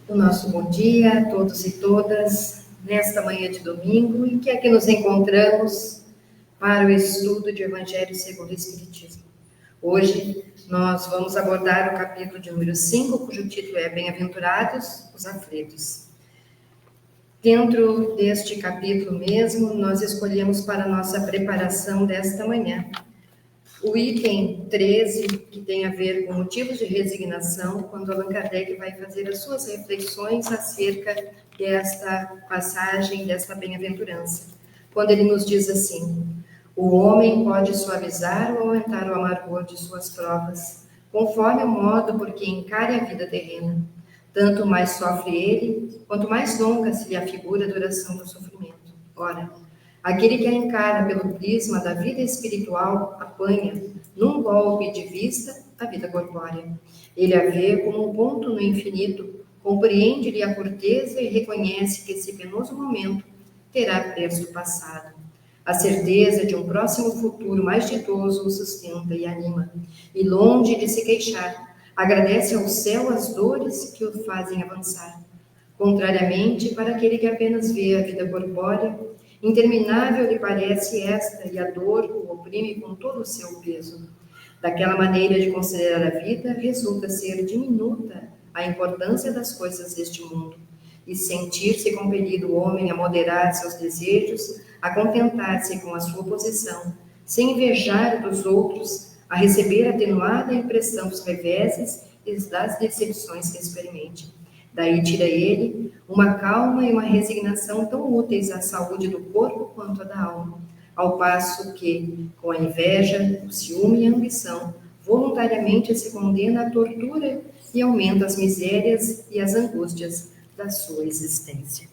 O nosso bom dia a todos e todas, nesta manhã de domingo, em que aqui nos encontramos para o estudo de Evangelho segundo o Espiritismo. Hoje nós vamos abordar o capítulo de número 5, cujo título é Bem-aventurados os aflitos. Dentro deste capítulo mesmo, nós escolhemos para a nossa preparação desta manhã o item 13, que tem a ver com motivos de resignação, quando Allan Kardec vai fazer as suas reflexões acerca desta passagem, desta bem-aventurança. Quando ele nos diz assim: o homem pode suavizar ou aumentar o amargor de suas provas, conforme o modo por que encare a vida terrena. Tanto mais sofre ele, quanto mais longa se lhe afigura a duração do sofrimento. Ora, aquele que a encara pelo prisma da vida espiritual apanha, num golpe de vista, a vida corpórea. Ele a vê como um ponto no infinito, compreende-lhe a corteza e reconhece que esse penoso momento terá preço passado. A certeza de um próximo futuro mais ditoso o sustenta e anima. E longe de se queixar, agradece ao céu as dores que o fazem avançar. Contrariamente, para aquele que apenas vê a vida corpórea, interminável lhe parece esta, e a dor o oprime com todo o seu peso. Daquela maneira de considerar a vida, resulta ser diminuta a importância das coisas deste mundo, e sentir-se compelido o homem a moderar seus desejos, a contentar-se com a sua posição, sem invejar dos outros, a receber atenuada a impressão dos reveses e das decepções que experimente. Daí tira ele uma calma e uma resignação tão úteis à saúde do corpo quanto à da alma, ao passo que, com a inveja, o ciúme e a ambição, voluntariamente se condena à tortura e aumenta as misérias e as angústias da sua existência.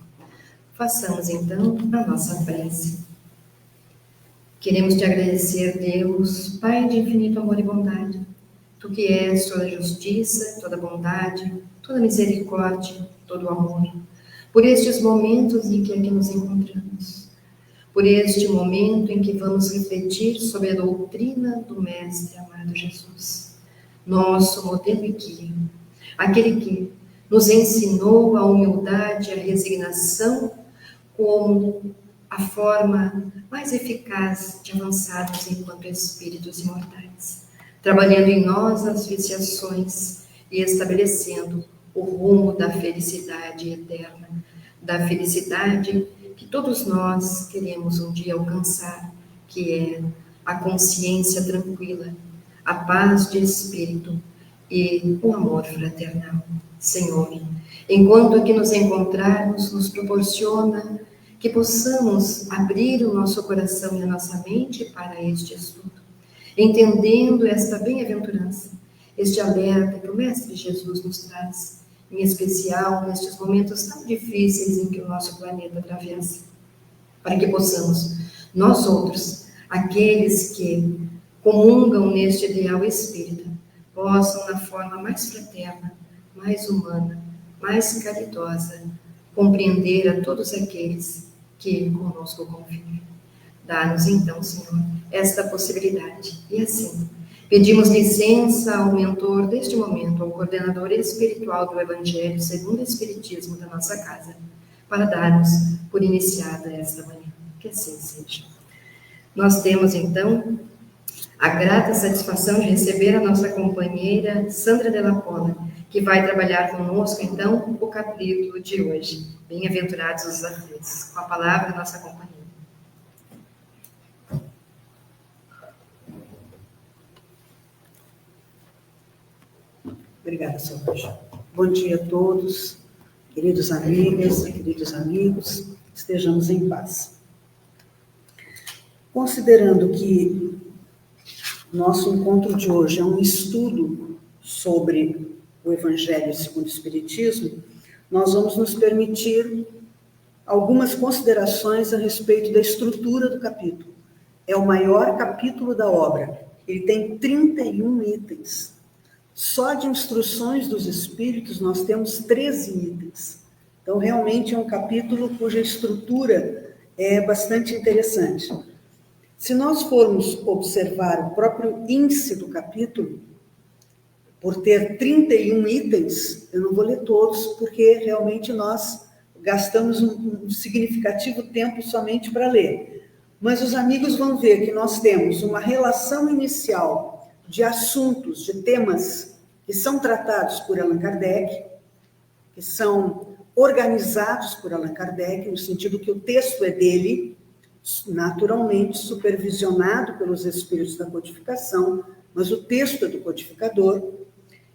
Façamos então a nossa prece. Queremos te agradecer, Deus, Pai de infinito amor e bondade, Tu que és toda justiça, toda bondade, toda misericórdia, todo amor, por estes momentos em que aqui nos encontramos, por este momento em que vamos refletir sobre a doutrina do Mestre amado Jesus, nosso modelo e guia, aquele que nos ensinou a humildade e a resignação como a forma mais eficaz de avançarmos enquanto espíritos imortais, trabalhando em nós as viciações e estabelecendo o rumo da felicidade eterna, da felicidade que todos nós queremos um dia alcançar, que é a consciência tranquila, a paz de espírito e o amor fraternal. Senhor, enquanto aqui nos encontrarmos, nos proporciona que possamos abrir o nosso coração e a nossa mente para este estudo, entendendo esta bem-aventurança, este alerta que o Mestre Jesus nos traz, em especial nestes momentos tão difíceis em que o nosso planeta atravessa, para que possamos, nós outros, aqueles que comungam neste ideal espírita, possam, na forma mais fraterna, mais humana, mais caridosa, compreender a todos aqueles que conosco convivem. Dá-nos então, Senhor, esta possibilidade. E assim, pedimos licença ao mentor deste momento, ao coordenador espiritual do Evangelho segundo o Espiritismo da nossa casa, para darmos por iniciada esta manhã. Que assim seja. Nós temos então a grata satisfação de receber a nossa companheira Sandra Della Pola, que vai trabalhar conosco então o capítulo de hoje. Bem-aventurados os aflitos. Com a palavra, nossa companheira. Obrigada, Solange. Bom dia a todos, queridos amigas, queridos amigos, estejamos em paz. Considerando que nosso encontro de hoje é um estudo sobre o Evangelho segundo o Espiritismo, nós vamos nos permitir algumas considerações a respeito da estrutura do capítulo. É o maior capítulo da obra, ele tem 31 itens. Só de instruções dos espíritos nós temos 13 itens. Então, realmente é um capítulo cuja estrutura é bastante interessante. Se nós formos observar o próprio índice do capítulo, por ter 31 itens, eu não vou ler todos, porque realmente nós gastamos um significativo tempo somente para ler. Mas os amigos vão ver que nós temos uma relação inicial de assuntos, de temas que são tratados por Allan Kardec, que são organizados por Allan Kardec, no sentido que o texto é dele, naturalmente supervisionado pelos espíritos da codificação, mas o texto é do codificador.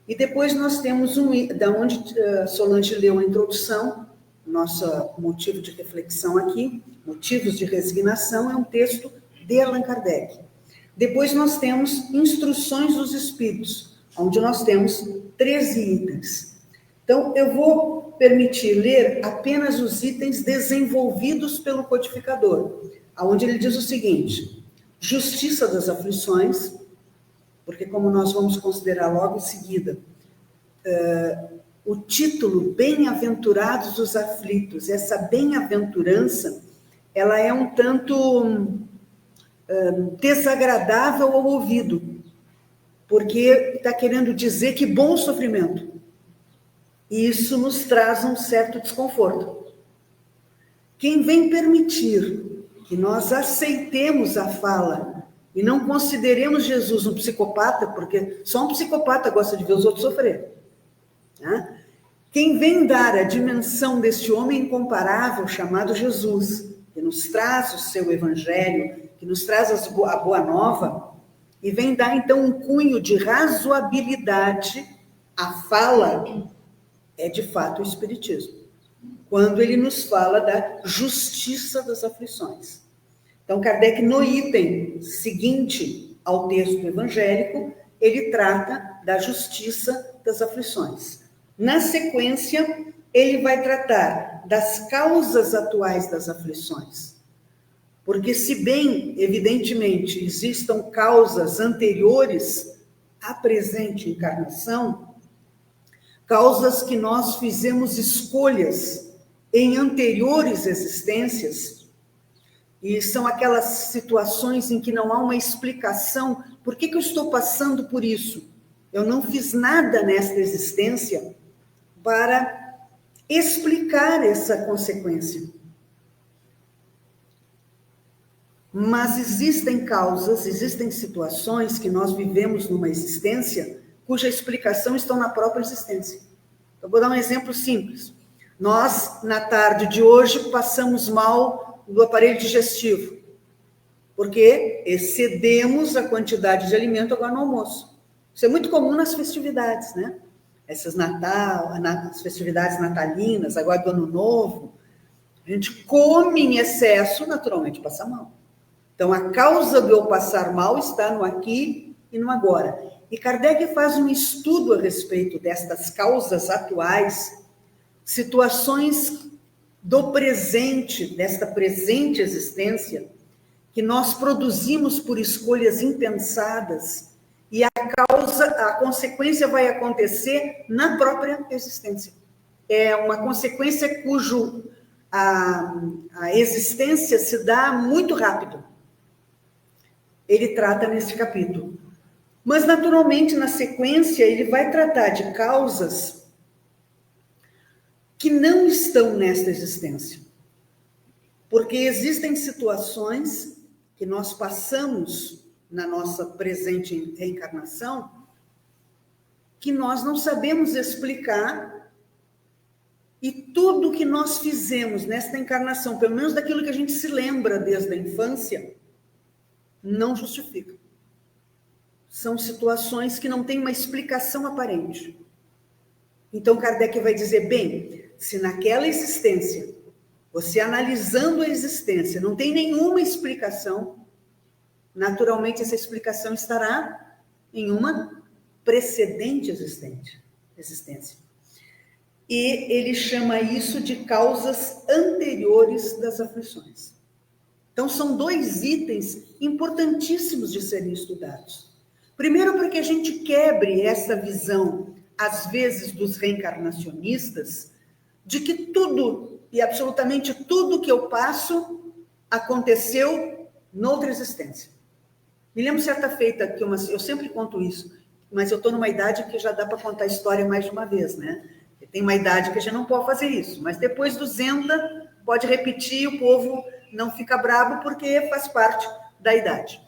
E depois nós temos da onde Solange leu a introdução, nosso motivo de reflexão aqui, Motivos de Resignação, é um texto de Allan Kardec. Depois nós temos Instruções dos Espíritos, onde nós temos 13 itens. Então, eu vou permitir ler apenas os itens desenvolvidos pelo codificador, onde ele diz o seguinte: justiça das aflições, porque como nós vamos considerar logo em seguida, o título Bem-aventurados os aflitos, essa bem-aventurança, ela é um tanto desagradável ao ouvido, porque está querendo dizer que bom sofrimento. E isso nos traz um certo desconforto. Quem vem permitir que nós aceitemos a fala e não consideremos Jesus um psicopata, porque só um psicopata gosta de ver os outros sofrer, né? Quem vem dar a dimensão deste homem incomparável chamado Jesus, que nos traz o seu evangelho, que nos traz a boa nova, e vem dar então um cunho de razoabilidade à fala, é de fato o Espiritismo, quando ele nos fala da justiça das aflições. Então, Kardec, no item seguinte ao texto evangélico, ele trata da justiça das aflições. Na sequência, ele vai tratar das causas atuais das aflições. Porque, se bem, evidentemente, existam causas anteriores à presente encarnação, causas que nós fizemos escolhas em anteriores existências, e são aquelas situações em que não há uma explicação. Por que eu estou passando por isso? Eu não fiz nada nesta existência para explicar essa consequência. Mas existem causas, existem situações que nós vivemos numa existência cuja explicação está na própria existência. Eu vou dar um exemplo simples. Nós, na tarde de hoje, passamos mal do aparelho digestivo, porque excedemos a quantidade de alimento agora no almoço. Isso é muito comum nas festividades, né? Essas as festividades natalinas, agora do Ano Novo, a gente come em excesso, naturalmente passa mal. Então, a causa de eu passar mal está no aqui e no agora. E Kardec faz um estudo a respeito destas causas atuais, situações do presente, desta presente existência, que nós produzimos por escolhas impensadas, e a consequência vai acontecer na própria existência. É uma consequência cujo a existência se dá muito rápido. Ele trata nesse capítulo. Mas, naturalmente, na sequência, ele vai tratar de causas que não estão nesta existência. Porque existem situações que nós passamos na nossa presente reencarnação que nós não sabemos explicar, e tudo que nós fizemos nesta encarnação, pelo menos daquilo que a gente se lembra desde a infância, não justifica. São situações que não têm uma explicação aparente. Então, Kardec vai dizer, bem, se naquela existência, você analisando a existência, não tem nenhuma explicação, naturalmente essa explicação estará em uma precedente existência. E ele chama isso de causas anteriores das aflições. Então, são 2 itens importantíssimos de serem estudados. Primeiro, para que a gente quebre essa visão, às vezes, dos reencarnacionistas, de que tudo, e absolutamente tudo que eu passo, aconteceu noutra existência. Me lembro certa feita que eu sempre conto isso. mas eu estou numa idade que já dá para contar a história mais de uma vez, né? Tem uma idade que a gente não pode fazer isso, mas depois dos 200, pode repetir, o povo não fica bravo, porque faz parte da idade.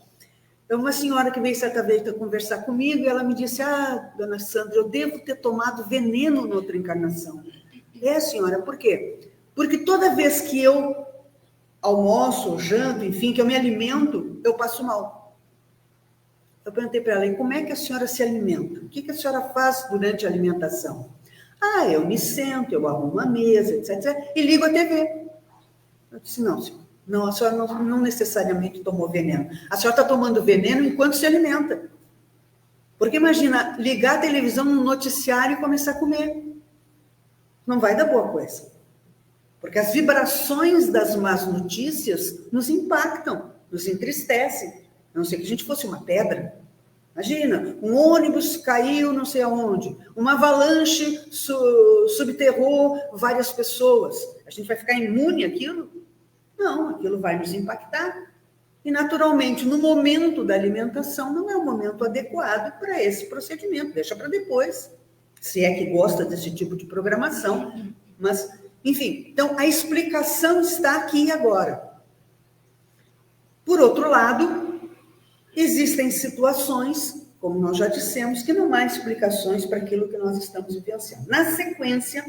Então, uma senhora que veio certa vez conversar comigo, e ela me disse, dona Sandra, eu devo ter tomado veneno na outra encarnação. Senhora, por quê? Porque toda vez que eu almoço, janto, enfim, que eu me alimento, eu passo mal. Eu perguntei para ela, e como é que a senhora se alimenta? O que a senhora faz durante a alimentação? Eu me sento, eu arrumo a mesa, etc, e ligo a TV. Eu disse, não, senhora. Não, a senhora não necessariamente tomou veneno. A senhora está tomando veneno enquanto se alimenta. Porque imagina, ligar a televisão no noticiário e começar a comer. Não vai dar boa coisa. Porque as vibrações das más notícias nos impactam, nos entristecem. A não ser que a gente fosse uma pedra. Imagina, um ônibus caiu não sei aonde, uma avalanche subterrou várias pessoas. A gente vai ficar imune àquilo? Não, aquilo vai nos impactar. E, naturalmente, no momento da alimentação, não é o momento adequado para esse procedimento. Deixa para depois, se é que gosta desse tipo de programação. Mas, enfim, então, a explicação está aqui agora. Por outro lado, existem situações, como nós já dissemos, que não há explicações para aquilo que nós estamos vivenciando. Na sequência,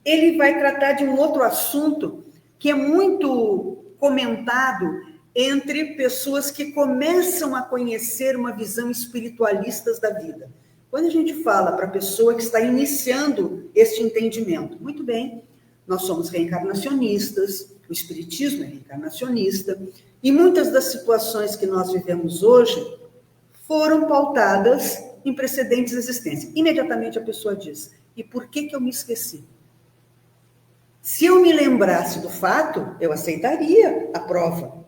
ele vai tratar de um outro assunto que é muito comentado entre pessoas que começam a conhecer uma visão espiritualista da vida. Quando a gente fala para a pessoa que está iniciando este entendimento, muito bem, nós somos reencarnacionistas, o espiritismo é reencarnacionista, e muitas das situações que nós vivemos hoje foram pautadas em precedentes existências. Imediatamente a pessoa diz, e por que eu me esqueci? Se eu me lembrasse do fato, eu aceitaria a prova.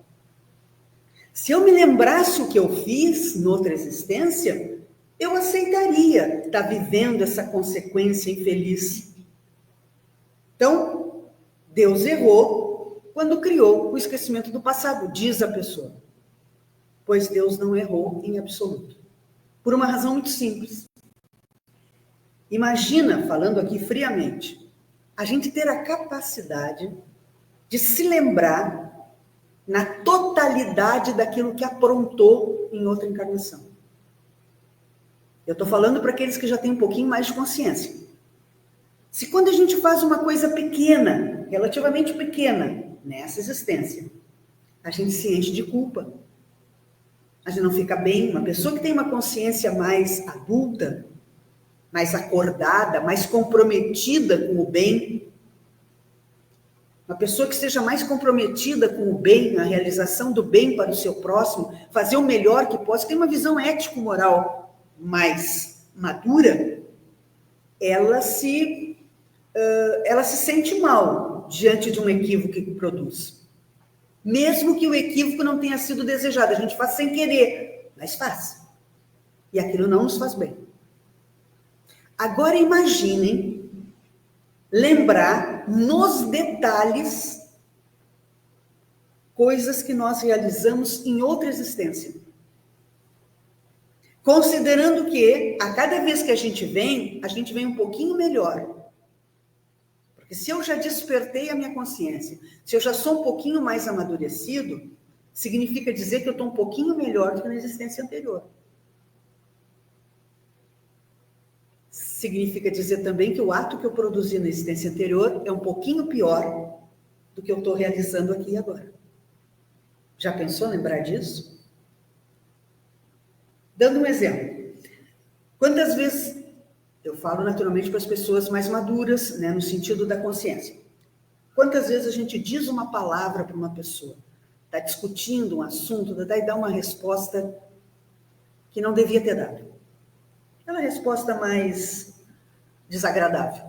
Se eu me lembrasse o que eu fiz noutra existência, eu aceitaria estar vivendo essa consequência infeliz. Então, Deus errou quando criou o esquecimento do passado, diz a pessoa. Pois Deus não errou em absoluto. Por uma razão muito simples. Imagina, falando aqui friamente, a gente ter a capacidade de se lembrar na totalidade daquilo que aprontou em outra encarnação. Eu estou falando para aqueles que já têm um pouquinho mais de consciência. Se quando a gente faz uma coisa pequena, relativamente pequena, nessa existência, a gente se enche de culpa, a gente não fica bem, uma pessoa que tem uma consciência mais adulta, mais acordada, mais comprometida com o bem, uma pessoa que seja mais comprometida com o bem, a realização do bem para o seu próximo, fazer o melhor que possa, tem uma visão ético-moral mais madura, ela se sente mal diante de um equívoco que produz. Mesmo que o equívoco não tenha sido desejado, a gente faz sem querer, mas faz. E aquilo não nos faz bem. Agora imaginem lembrar nos detalhes coisas que nós realizamos em outra existência. Considerando que a cada vez que a gente vem um pouquinho melhor. Porque se eu já despertei a minha consciência, se eu já sou um pouquinho mais amadurecido, significa dizer que eu estou um pouquinho melhor do que na existência anterior. Significa dizer também que o ato que eu produzi na existência anterior é um pouquinho pior do que eu estou realizando aqui e agora. Já pensou lembrar disso? Dando um exemplo. Quantas vezes, eu falo naturalmente para as pessoas mais maduras, né, no sentido da consciência. Quantas vezes a gente diz uma palavra para uma pessoa, está discutindo um assunto, daí dá uma resposta que não devia ter dado. Aquela resposta mais desagradável.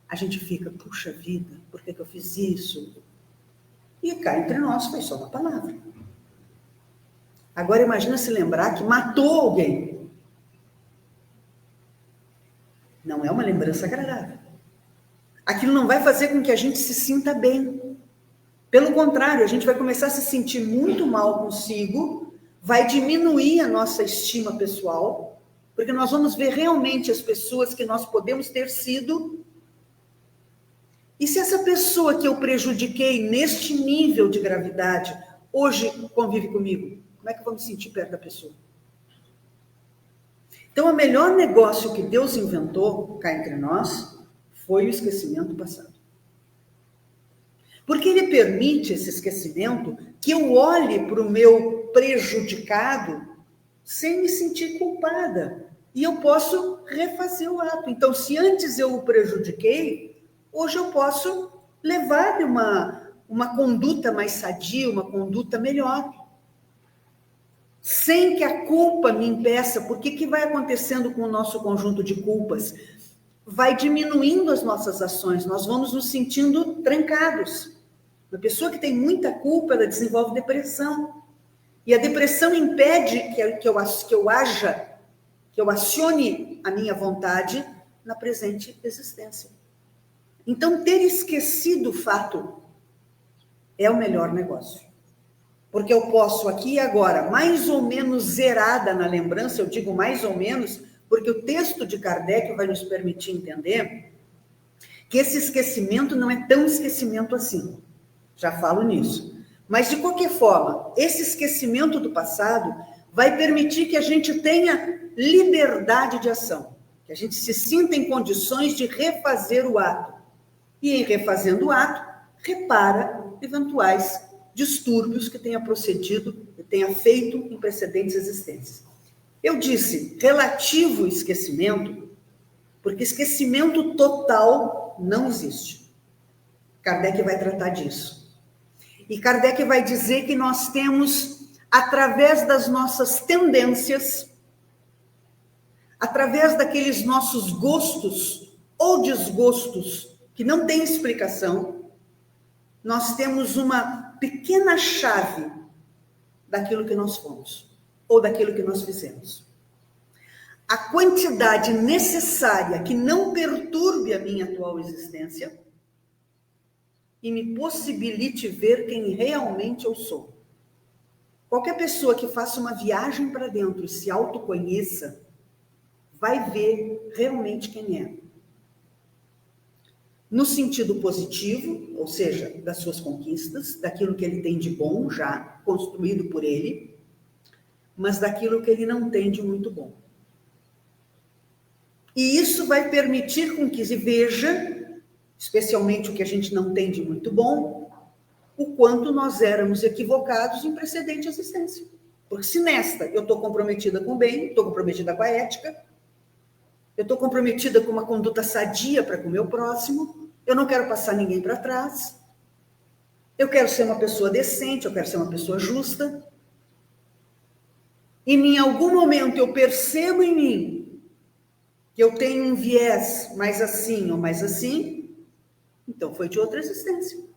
A gente fica, puxa vida, por que eu fiz isso? E cá entre nós foi só uma palavra. Agora imagina se lembrar que matou alguém. Não é uma lembrança agradável. Aquilo não vai fazer com que a gente se sinta bem. Pelo contrário, a gente vai começar a se sentir muito mal consigo, vai diminuir a nossa estima pessoal, porque nós vamos ver realmente as pessoas que nós podemos ter sido. E se essa pessoa que eu prejudiquei neste nível de gravidade, hoje convive comigo, como é que eu vou me sentir perto da pessoa? Então, o melhor negócio que Deus inventou, cá entre nós, foi o esquecimento passado. Porque ele permite esse esquecimento que eu olhe para o meu prejudicado sem me sentir culpada. E eu posso refazer o ato. Então, se antes eu o prejudiquei, hoje eu posso levar uma conduta mais sadia, uma conduta melhor. Sem que a culpa me impeça. Porque que vai acontecendo com o nosso conjunto de culpas? Vai diminuindo as nossas ações, nós vamos nos sentindo trancados. Uma pessoa que tem muita culpa, ela desenvolve depressão. E a depressão impede que eu acione a minha vontade na presente existência. Então, ter esquecido o fato é o melhor negócio. Porque eu posso aqui e agora, mais ou menos zerada na lembrança, eu digo mais ou menos, porque o texto de Kardec vai nos permitir entender que esse esquecimento não é tão esquecimento assim. Já falo nisso. Mas, de qualquer forma, esse esquecimento do passado vai permitir que a gente tenha liberdade de ação, que a gente se sinta em condições de refazer o ato. E, em refazendo o ato, repara eventuais distúrbios que tenha procedido, que tenha feito em precedentes existências. Eu disse relativo esquecimento, porque esquecimento total não existe. Kardec vai tratar disso. E Kardec vai dizer que nós temos, através das nossas tendências, através daqueles nossos gostos ou desgostos que não têm explicação, nós temos uma pequena chave daquilo que nós fomos ou daquilo que nós fizemos. A quantidade necessária que não perturbe a minha atual existência e me possibilite ver quem realmente eu sou. Qualquer pessoa que faça uma viagem para dentro e se autoconheça, vai ver realmente quem é. No sentido positivo, ou seja, das suas conquistas, daquilo que ele tem de bom já, construído por ele, mas daquilo que ele não tem de muito bom. E isso vai permitir com que se veja, especialmente o que a gente não tem de muito bom, o quanto nós éramos equivocados em precedente existência. Porque se nesta eu estou comprometida com o bem, estou comprometida com a ética, eu estou comprometida com uma conduta sadia para com o meu próximo, eu não quero passar ninguém para trás, eu quero ser uma pessoa decente, eu quero ser uma pessoa justa, e em algum momento eu percebo em mim que eu tenho um viés mais assim ou mais assim, então foi de outra existência.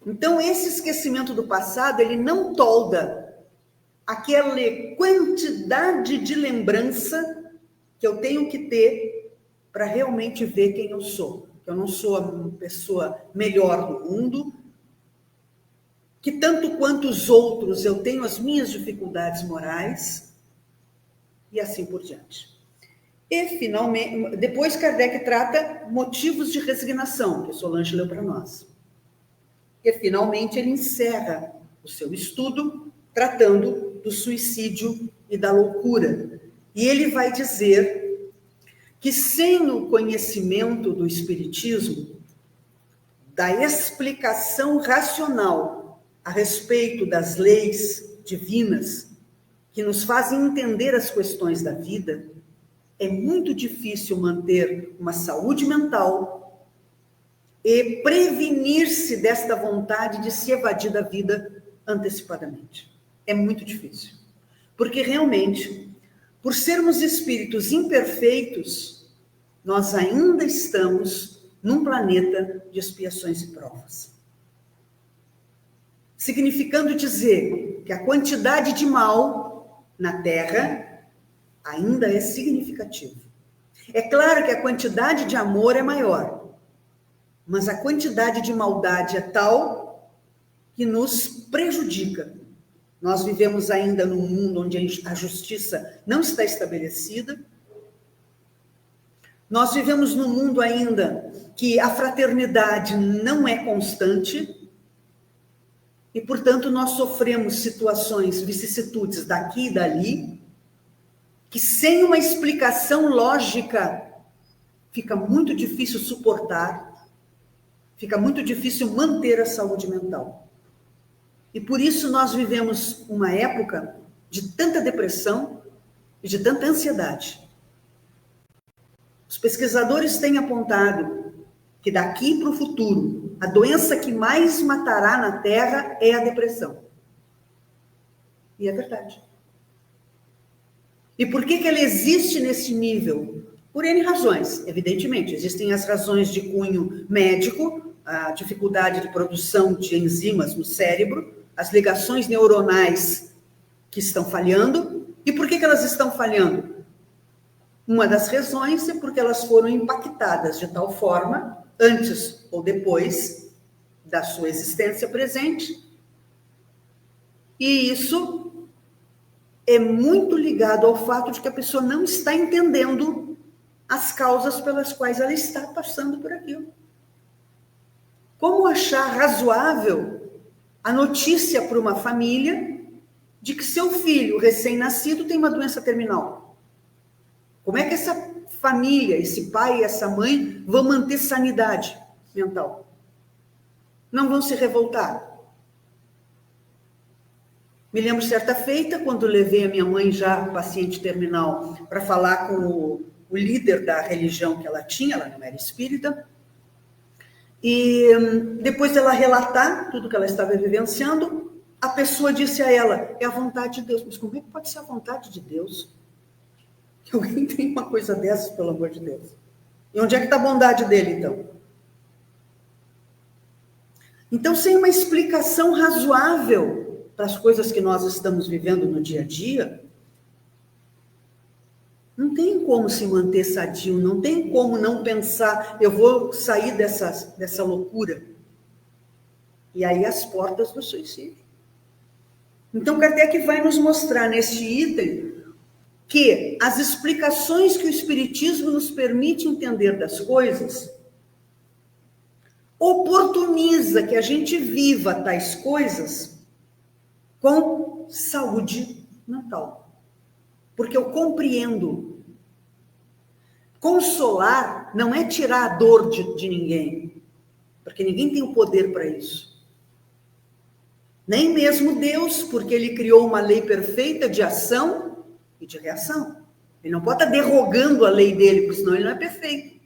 Então, esse esquecimento do passado, ele não tolda aquela quantidade de lembrança que eu tenho que ter para realmente ver quem eu sou. Que eu não sou a pessoa melhor do mundo, que tanto quanto os outros eu tenho as minhas dificuldades morais, e assim por diante. E, finalmente, depois Kardec trata motivos de resignação, que Solange leu para nós. E, finalmente, ele encerra o seu estudo tratando do suicídio e da loucura. E ele vai dizer que, sem o conhecimento do Espiritismo, da explicação racional a respeito das leis divinas que nos fazem entender as questões da vida, é muito difícil manter uma saúde mental e prevenir-se desta vontade de se evadir da vida antecipadamente. É muito difícil. Porque realmente, por sermos espíritos imperfeitos, nós ainda estamos num planeta de expiações e provas. Significando dizer que a quantidade de mal na Terra ainda é significativa. É claro que a quantidade de amor é maior, mas a quantidade de maldade é tal que nos prejudica, Nós vivemos ainda num mundo onde a justiça não está estabelecida. Nós vivemos num mundo ainda que a fraternidade não é constante e, portanto, nós sofremos situações, vicissitudes daqui e dali, que sem uma explicação lógica fica muito difícil suportar, fica muito difícil manter a saúde mental. E por isso nós vivemos uma época de tanta depressão e de tanta ansiedade. Os pesquisadores têm apontado que daqui para o futuro, a doença que mais matará na Terra é a depressão. E é verdade. E por que ela existe nesse nível? Por N razões, evidentemente. Existem as razões de cunho médico, a dificuldade de produção de enzimas no cérebro, as ligações neuronais que estão falhando. E por que elas estão falhando? Uma das razões é porque elas foram impactadas de tal forma, antes ou depois da sua existência presente, e isso é muito ligado ao fato de que a pessoa não está entendendo as causas pelas quais ela está passando por aquilo. Como achar razoável a notícia para uma família de que seu filho recém-nascido tem uma doença terminal? Como é que essa família, esse pai e essa mãe vão manter sanidade mental? Não vão se revoltar? Me lembro certa feita, quando levei a minha mãe já paciente terminal para falar com o líder da religião que ela tinha, ela não era espírita, e depois dela relatar tudo que ela estava vivenciando, a pessoa disse a ela, é a vontade de Deus. Mas como é que pode ser a vontade de Deus? Que alguém tem uma coisa dessas, pelo amor de Deus. E onde é que está a bondade dele, então? Então, sem uma explicação razoável para as coisas que nós estamos vivendo no dia a dia, não tem como se manter sadio, não tem como não pensar, eu vou sair dessa loucura. E aí as portas do suicídio. Então, Kardec vai nos mostrar neste item que as explicações que o Espiritismo nos permite entender das coisas oportuniza que a gente viva tais coisas com saúde mental. Porque eu compreendo. Consolar não é tirar a dor de ninguém, porque ninguém tem o poder para isso. Nem mesmo Deus, porque ele criou uma lei perfeita de ação e de reação. Ele não pode estar derrogando a lei dele, porque senão ele não é perfeito.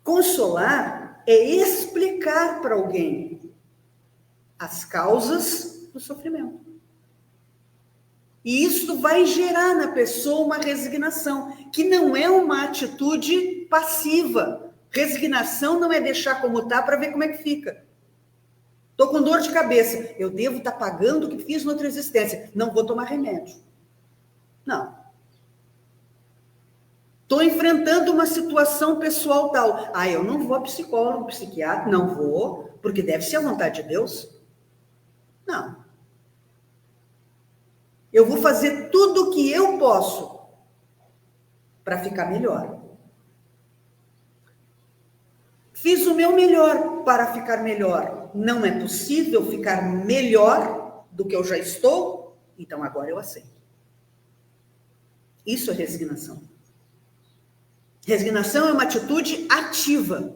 Consolar é explicar para alguém as causas do sofrimento. E isso vai gerar na pessoa uma resignação, que não é uma atitude passiva. Resignação não é deixar como está para ver como é que fica. Estou com dor de cabeça. Eu devo estar pagando o que fiz na outra existência. Não vou tomar remédio. Não. Estou enfrentando uma situação pessoal tal. Eu não vou a psicólogo, psiquiatra. Não vou, porque deve ser a vontade de Deus. Não. Eu vou fazer tudo o que eu posso para ficar melhor. Fiz o meu melhor para ficar melhor. Não é possível ficar melhor do que eu já estou? Então agora eu aceito. Isso é resignação. Resignação é uma atitude ativa,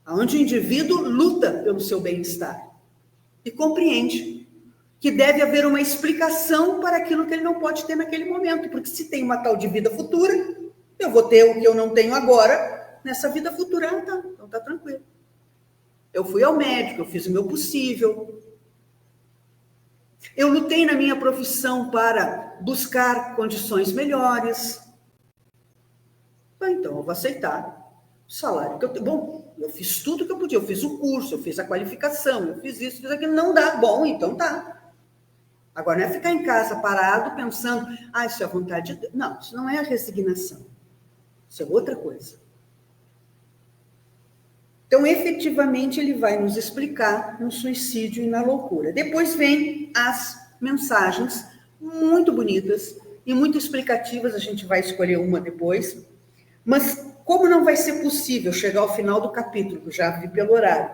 onde o indivíduo luta pelo seu bem-estar e compreende que deve haver uma explicação para aquilo que ele não pode ter naquele momento, porque se tem uma tal de vida futura, eu vou ter o que eu não tenho agora nessa vida futura. Então tá tranquilo. Eu fui ao médico, eu fiz o meu possível. Eu lutei na minha profissão para buscar condições melhores. Então eu vou aceitar o salário que eu tenho. Bom, eu fiz tudo que eu podia, eu fiz o curso, eu fiz a qualificação, eu fiz isso, fiz aquilo, não dá. Bom, então tá. Agora não é ficar em casa parado pensando, isso é a vontade de Deus. Não, isso não é a resignação. Isso é outra coisa. Então, efetivamente, ele vai nos explicar no suicídio e na loucura. Depois vem as mensagens muito bonitas e muito explicativas, a gente vai escolher uma depois, mas como não vai ser possível chegar ao final do capítulo, já vi pelo horário,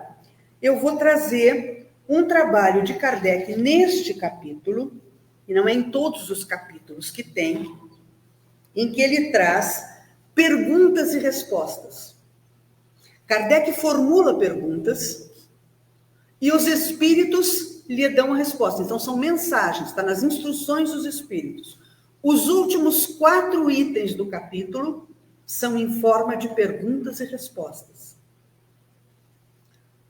eu vou trazer um trabalho de Kardec neste capítulo, e não é em todos os capítulos que tem, em que ele traz perguntas e respostas. Kardec formula perguntas e os espíritos lhe dão a resposta. Então, são mensagens, está nas instruções dos espíritos. Os últimos 4 itens do capítulo são em forma de perguntas e respostas.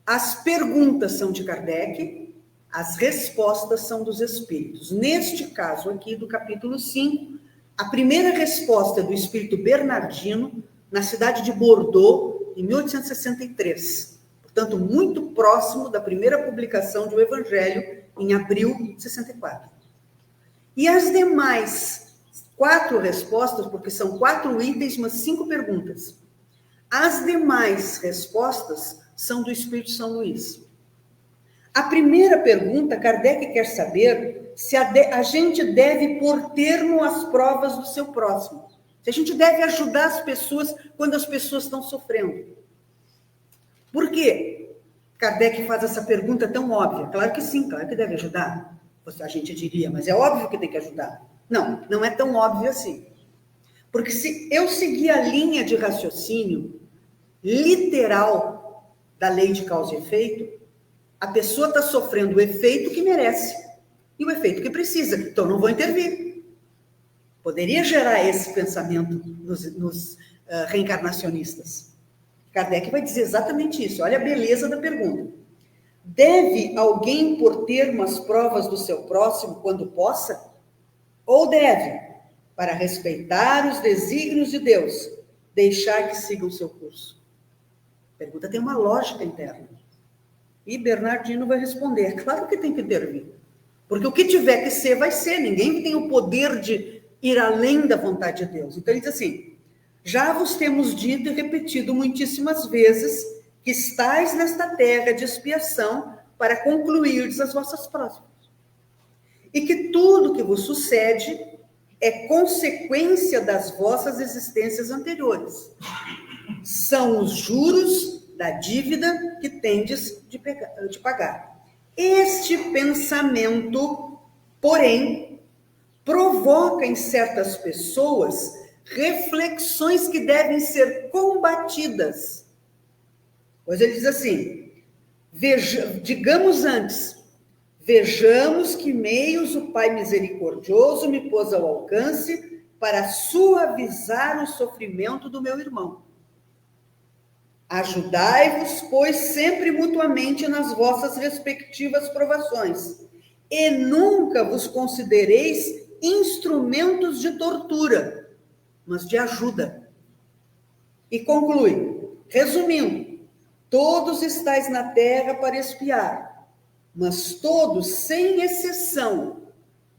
As perguntas são de Kardec, as respostas são dos espíritos. Neste caso aqui, do capítulo 5, a primeira resposta é do espírito Bernardino, na cidade de Bordeaux, em 1863. Portanto, muito próximo da primeira publicação do Evangelho, em abril de 64. E as demais 4 respostas, porque são 4 itens, mas 5 perguntas. As demais respostas são do Espírito São Luís. A primeira pergunta, Kardec quer saber se a gente deve pôr termo às provas do seu próximo. Se a gente deve ajudar as pessoas quando as pessoas estão sofrendo. Por quê? Kardec faz essa pergunta tão óbvia. Claro que sim, claro que deve ajudar. A gente diria, mas é óbvio que tem que ajudar. Não, não é tão óbvio assim. Porque se eu seguir a linha de raciocínio literal da lei de causa e efeito, a pessoa está sofrendo o efeito que merece e o efeito que precisa. Então, não vou intervir. Poderia gerar esse pensamento nos reencarnacionistas. Kardec vai dizer exatamente isso. Olha a beleza da pergunta. Deve alguém pôr termo às provas do seu próximo quando possa? Ou deve, para respeitar os desígnios de Deus, deixar que siga o seu curso? A pergunta tem uma lógica interna. E Bernardino vai responder, claro que tem que intervir. Porque o que tiver que ser, vai ser. Ninguém tem o poder de ir além da vontade de Deus. Então ele diz assim, já vos temos dito e repetido muitíssimas vezes que estáis nesta terra de expiação para concluirdes as vossas provas. E que tudo que vos sucede é consequência das vossas existências anteriores. São os juros da dívida que tendes de pagar. Este pensamento, porém, provoca em certas pessoas reflexões que devem ser combatidas. Pois ele diz assim, digamos antes, vejamos que meios o Pai misericordioso me pôs ao alcance para suavizar o sofrimento do meu irmão. Ajudai-vos, pois, sempre mutuamente nas vossas respectivas provações, e nunca vos considereis instrumentos de tortura, mas de ajuda. E conclui, resumindo, todos estáis na terra para expiar, mas todos, sem exceção,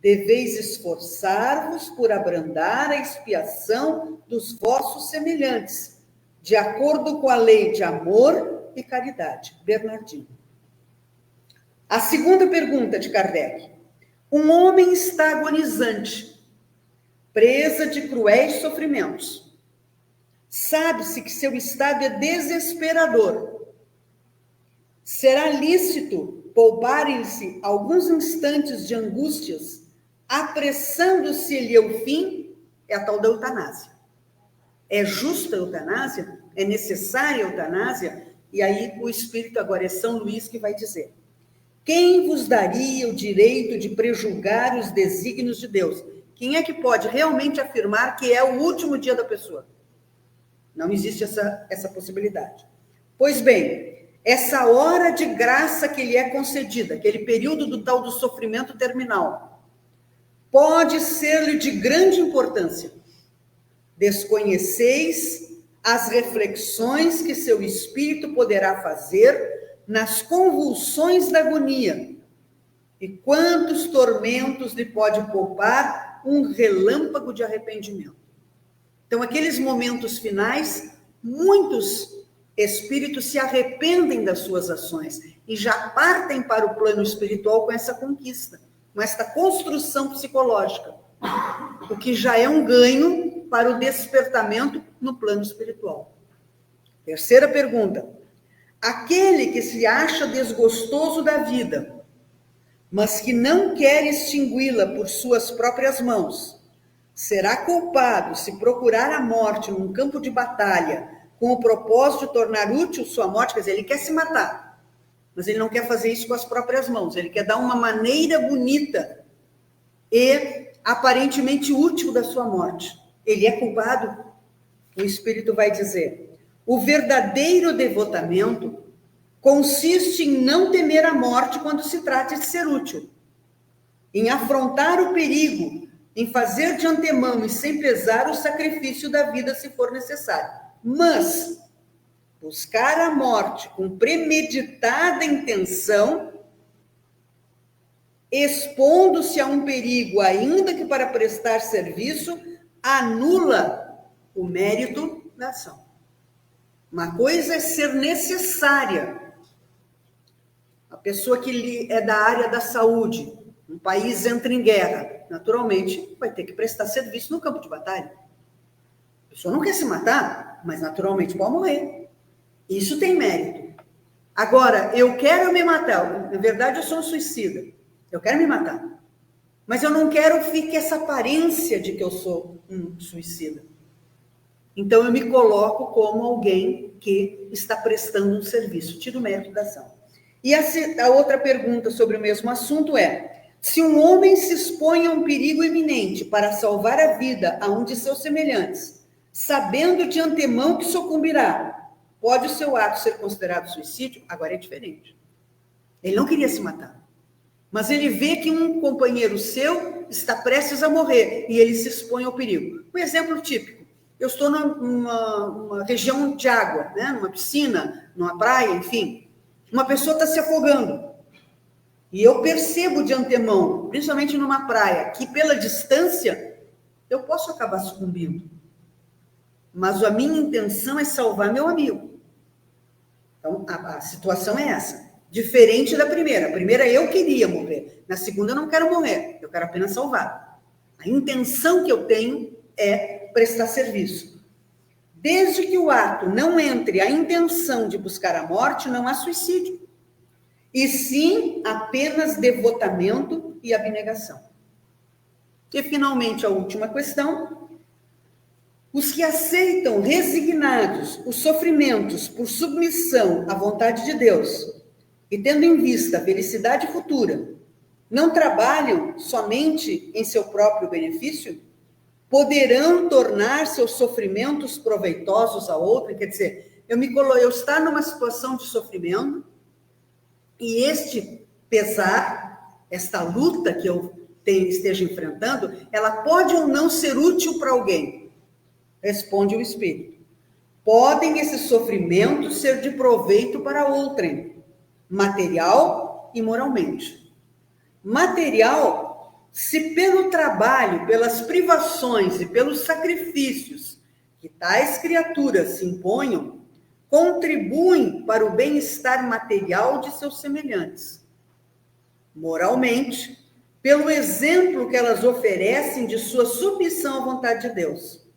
deveis esforçar-vos por abrandar a expiação dos vossos semelhantes, de acordo com a lei de amor e caridade. Bernardino. A segunda pergunta de Kardec. Um homem está agonizante, presa de cruéis sofrimentos. Sabe-se que seu estado é desesperador. Será lícito pouparem-se alguns instantes de angústias, apressando-se-lhe o fim? É a tal da eutanásia. É justa a eutanásia? É necessária a eutanásia? E aí o Espírito agora é São Luís que vai dizer. Quem vos daria o direito de prejulgar os desígnios de Deus? Quem é que pode realmente afirmar que é o último dia da pessoa? Não existe essa possibilidade. Pois bem, essa hora de graça que lhe é concedida, aquele período do tal do sofrimento terminal, pode ser-lhe de grande importância. Desconheceis as reflexões que seu espírito poderá fazer nas convulsões da agonia, e quantos tormentos lhe pode poupar um relâmpago de arrependimento. Então, aqueles momentos finais, muitos espíritos se arrependem das suas ações e já partem para o plano espiritual com essa conquista, com esta construção psicológica, o que já é um ganho para o despertamento no plano espiritual. Terceira pergunta: aquele que se acha desgostoso da vida, mas que não quer extingui-la por suas próprias mãos, será culpado se procurar a morte num campo de batalha com o propósito de tornar útil sua morte? Quer dizer, ele quer se matar, mas ele não quer fazer isso com as próprias mãos, ele quer dar uma maneira bonita e aparentemente útil da sua morte. Ele é culpado? O Espírito vai dizer: o verdadeiro devotamento consiste em não temer a morte quando se trata de ser útil, em afrontar o perigo, em fazer de antemão e sem pesar o sacrifício da vida se for necessário. Mas buscar a morte com premeditada intenção, expondo-se a um perigo, ainda que para prestar serviço, anula o mérito da ação. Uma coisa é ser necessária. A pessoa que é da área da saúde, um país entra em guerra, naturalmente vai ter que prestar serviço no campo de batalha. A pessoa não quer se matar, mas naturalmente pode morrer. Isso tem mérito. Agora, eu quero me matar. Na verdade, eu sou um suicida. Eu quero me matar. Mas eu não quero que fique essa aparência de que eu sou um suicida. Então, eu me coloco como alguém que está prestando um serviço. Tiro o mérito da ação. E a outra pergunta sobre o mesmo assunto é: se um homem se expõe a um perigo iminente para salvar a vida a um de seus semelhantes, sabendo de antemão que sucumbirá, pode o seu ato ser considerado suicídio? Agora é diferente. Ele não queria se matar, mas ele vê que um companheiro seu está prestes a morrer e ele se expõe ao perigo. Um exemplo típico: eu estou numa região de água, né? Numa piscina, numa praia, enfim. Uma pessoa está se afogando. E eu percebo de antemão, principalmente numa praia, que pela distância eu posso acabar sucumbindo. Mas a minha intenção é salvar meu amigo. Então, a situação é essa. Diferente da primeira. A primeira eu queria morrer. Na segunda eu não quero morrer. Eu quero apenas salvar. A intenção que eu tenho é prestar serviço. Desde que o ato não entre a intenção de buscar a morte, não há suicídio. E sim, apenas devotamento e abnegação. E, finalmente, a última questão: os que aceitam resignados os sofrimentos por submissão à vontade de Deus e tendo em vista a felicidade futura, não trabalham somente em seu próprio benefício? Poderão tornar seus sofrimentos proveitosos a outrem? Quer dizer, eu estar numa situação de sofrimento e este pesar, esta luta que eu esteja enfrentando, ela pode ou não ser útil para alguém? Responde o Espírito: podem esses sofrimentos ser de proveito para outrem, material e moralmente. Material, se pelo trabalho, pelas privações e pelos sacrifícios que tais criaturas se imponham, contribuem para o bem-estar material de seus semelhantes. Moralmente, pelo exemplo que elas oferecem de sua submissão à vontade de Deus.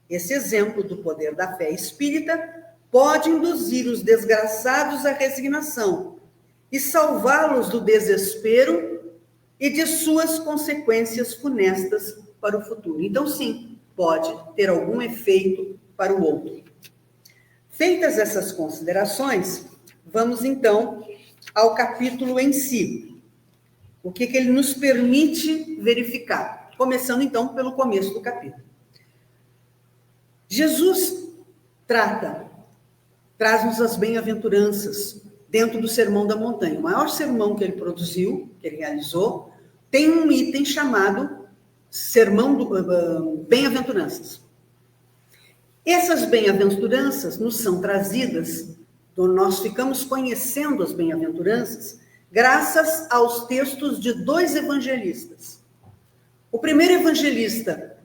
Esse exemplo do poder da fé espírita pode induzir os desgraçados à resignação e salvá-los do desespero e de suas consequências funestas para o futuro. Então, sim, pode ter algum efeito para o outro. Feitas essas considerações, vamos então ao capítulo em si. O que ele nos permite verificar? Começando então pelo começo do capítulo. Jesus traz-nos as bem-aventuranças dentro do Sermão da Montanha. O maior sermão que ele produziu, que ele realizou, tem um item chamado Sermão do Bem-aventuranças. Essas bem-aventuranças nos são trazidas, nós ficamos conhecendo as bem-aventuranças graças aos textos de 2 evangelistas. O primeiro evangelista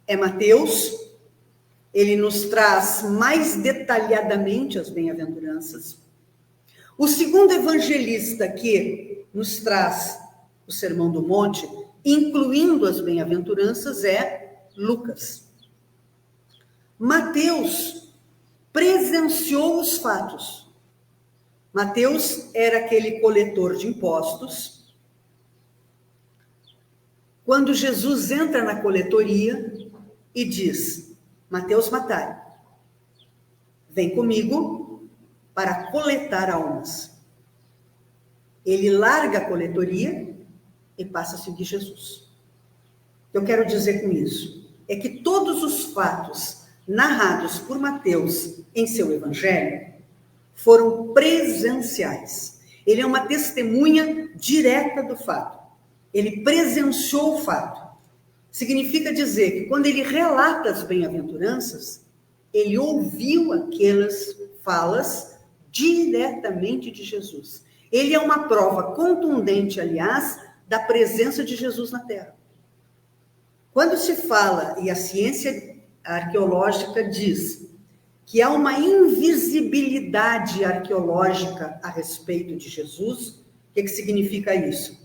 é Mateus, ele nos traz mais detalhadamente as bem-aventuranças. O segundo evangelista que nos traz o Sermão do Monte, incluindo as bem-aventuranças, é Lucas. Mateus presenciou os fatos. Mateus era aquele coletor de impostos. Quando Jesus entra na coletoria e diz: Mateus Matai, vem comigo para coletar almas. Ele larga a coletoria e passa a seguir Jesus. Eu quero dizer com isso é que todos os fatos narrados por Mateus em seu evangelho foram presenciais. Ele é uma testemunha direta do fato. Ele presenciou o fato. Significa dizer que quando ele relata as bem-aventuranças, ele ouviu aquelas falas diretamente de Jesus. Ele é uma prova contundente, aliás, da presença de Jesus na Terra. Quando se fala, e a ciência arqueológica diz, que há uma invisibilidade arqueológica a respeito de Jesus, o que significa isso?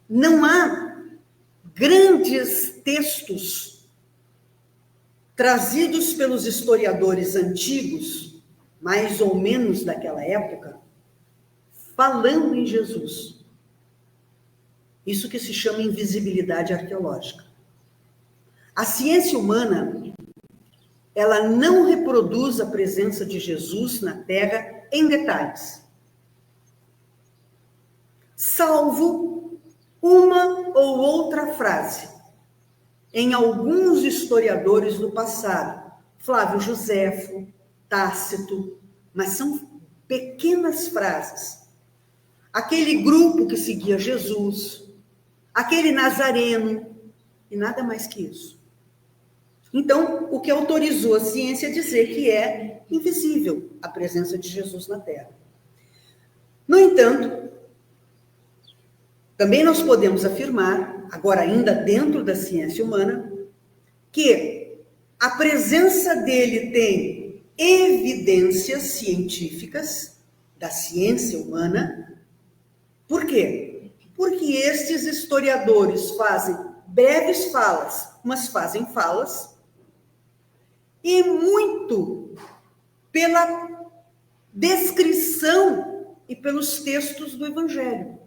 Não há grandes textos trazidos pelos historiadores antigos, mais ou menos daquela época, falando em Jesus. Isso que se chama invisibilidade arqueológica. A ciência humana, ela não reproduz a presença de Jesus na Terra em detalhes, salvo uma ou outra frase em alguns historiadores do passado, Flávio Joséfo, Tácito, mas são pequenas frases. Aquele grupo que seguia Jesus, aquele nazareno, e nada mais que isso. Então, o que autorizou a ciência a dizer que é invisível a presença de Jesus na Terra. No entanto, também nós podemos afirmar, agora ainda dentro da ciência humana, que a presença dele tem evidências científicas da ciência humana. Por quê? Porque estes historiadores fazem breves falas, mas fazem falas, e muito pela descrição e pelos textos do Evangelho.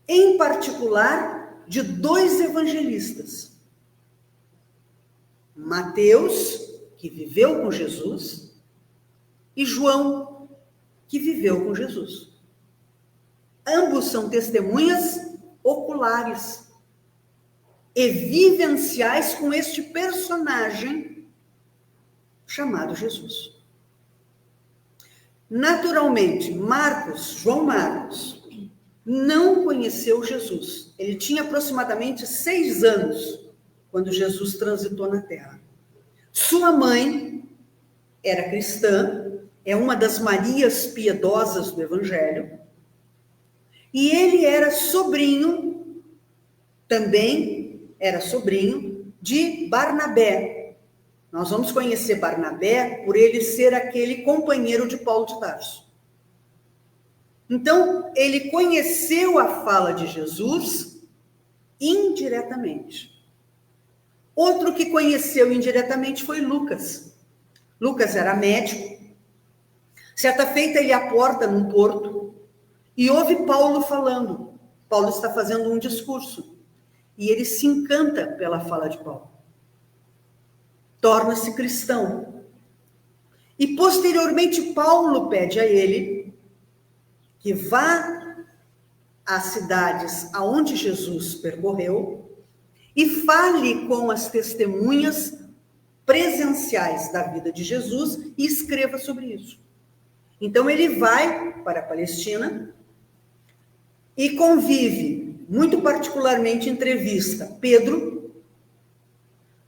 Em particular, de dois evangelistas. Mateus, que viveu com Jesus, e João, que viveu com Jesus. Ambos são testemunhas oculares e vivenciais com este personagem chamado Jesus. Naturalmente, João Marcos, não conheceu Jesus. Ele tinha aproximadamente 6 anos quando Jesus transitou na Terra. Sua mãe era cristã, é uma das Marias piedosas do Evangelho, e ele era sobrinho, também era sobrinho, de Barnabé. Nós vamos conhecer Barnabé por ele ser aquele companheiro de Paulo de Tarso. Então, ele conheceu a fala de Jesus indiretamente. Outro que conheceu indiretamente foi Lucas. Lucas era médico. Certa feita, ele aporta num porto e ouve Paulo falando. Paulo está fazendo um discurso e ele se encanta pela fala de Paulo. Torna-se cristão. E, posteriormente, Paulo pede a ele que vá às cidades aonde Jesus percorreu e fale com as testemunhas presenciais da vida de Jesus e escreva sobre isso. Então, ele vai para a Palestina e convive, muito particularmente, entrevista Pedro,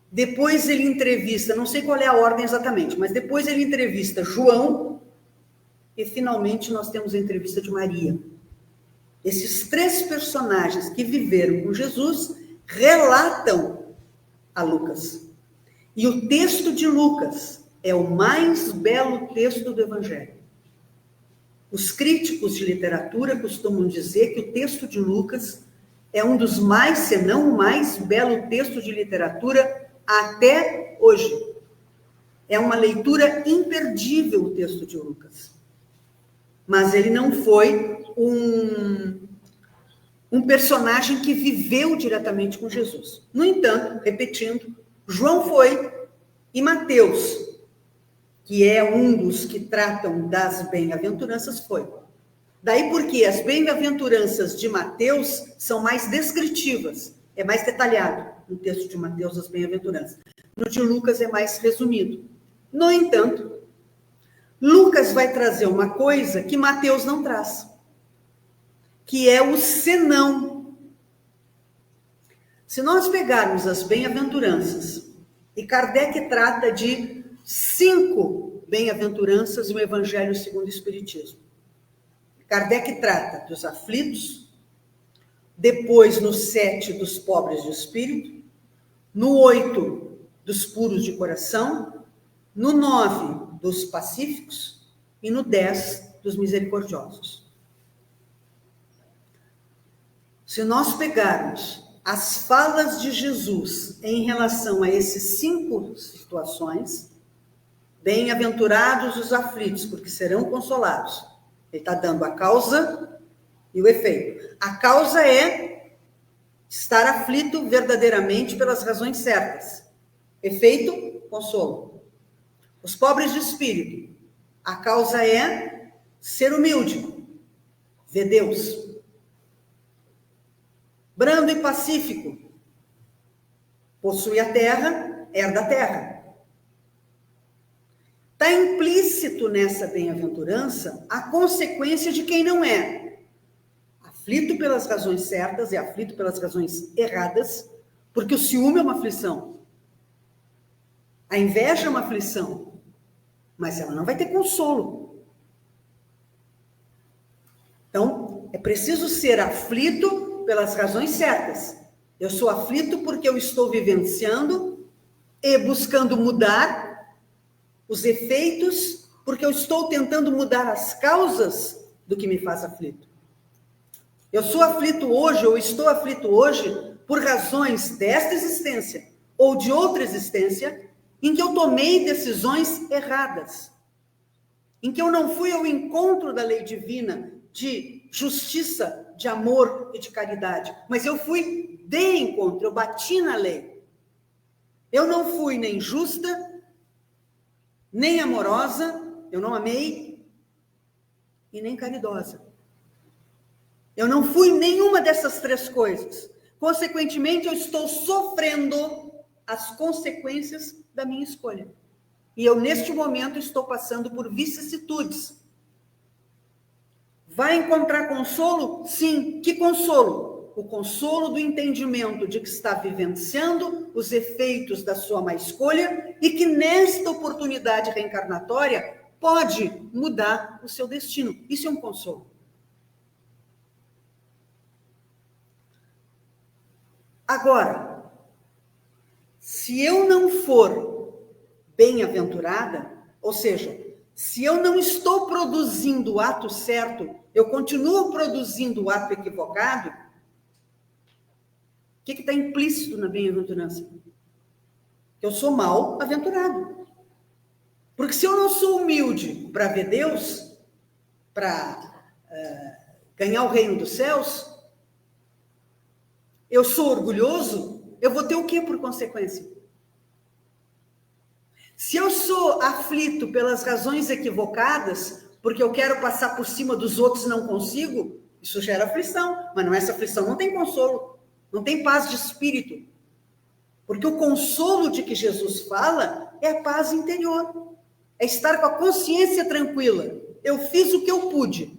depois ele entrevista, não sei qual é a ordem exatamente, mas depois ele entrevista João e, finalmente, nós temos a entrevista de Maria. Esses 3 personagens que viveram com Jesus relatam a Lucas. E o texto de Lucas é o mais belo texto do Evangelho. Os críticos de literatura costumam dizer que o texto de Lucas é um dos mais, se não o mais belo texto de literatura até hoje. É uma leitura imperdível o texto de Lucas. Mas ele não foi um personagem que viveu diretamente com Jesus. No entanto, repetindo, João foi e Mateus, que é um dos que tratam das bem-aventuranças, foi. Daí porque as bem-aventuranças de Mateus são mais descritivas, é mais detalhado no texto de Mateus as bem-aventuranças. No de Lucas é mais resumido. No entanto, Lucas vai trazer uma coisa que Mateus não traz, que é o senão. Se nós pegarmos as bem-aventuranças, e Kardec trata de 5 bem-aventuranças no Evangelho segundo o Espiritismo. Kardec trata dos aflitos, depois no 7 dos pobres de espírito, no 8 dos puros de coração, no 9 dos pacíficos e no 10 dos misericordiosos. Se nós pegarmos as falas de Jesus em relação a esses 5 situações, bem-aventurados os aflitos, porque serão consolados. Ele está dando a causa e o efeito. A causa é estar aflito verdadeiramente pelas razões certas. Efeito, consolo. Os pobres de espírito, a causa é ser humilde, ver Deus. Brando e pacífico, possui a terra, herda a terra. Está implícito nessa bem-aventurança a consequência de quem não é. Aflito pelas razões certas e aflito pelas razões erradas, porque o ciúme é uma aflição. A inveja é uma aflição, mas ela não vai ter consolo. Então, é preciso ser aflito pelas razões certas. Eu sou aflito porque eu estou vivenciando e buscando mudar os efeitos, porque eu estou tentando mudar as causas do que me faz aflito. Eu sou aflito hoje, ou estou aflito hoje, por razões desta existência ou de outra existência, em que eu tomei decisões erradas, em que eu não fui ao encontro da lei divina de justiça, de amor e de caridade, mas eu fui de encontro, eu bati na lei. Eu não fui nem justa, nem amorosa, eu não amei, e nem caridosa. Eu não fui nenhuma dessas 3 coisas. Consequentemente, eu estou sofrendo as consequências da minha escolha. E eu, neste momento, estou passando por vicissitudes. Vai encontrar consolo? Sim. Que consolo? O consolo do entendimento de que está vivenciando os efeitos da sua má escolha e que nesta oportunidade reencarnatória pode mudar o seu destino. Isso é um consolo. Agora, se eu não for bem-aventurada, ou seja, se eu não estou produzindo o ato certo, eu continuo produzindo o ato equivocado, o que está implícito na bem-aventurança? Eu sou mal-aventurado. Porque se eu não sou humilde para ver Deus, para ganhar o reino dos céus, eu sou orgulhoso, eu vou ter o que por consequência? Se eu sou aflito pelas razões equivocadas, porque eu quero passar por cima dos outros e não consigo, isso gera aflição, mas não essa aflição não tem consolo, não tem paz de espírito. Porque o consolo de que Jesus fala é a paz interior, é estar com a consciência tranquila. Eu fiz o que eu pude,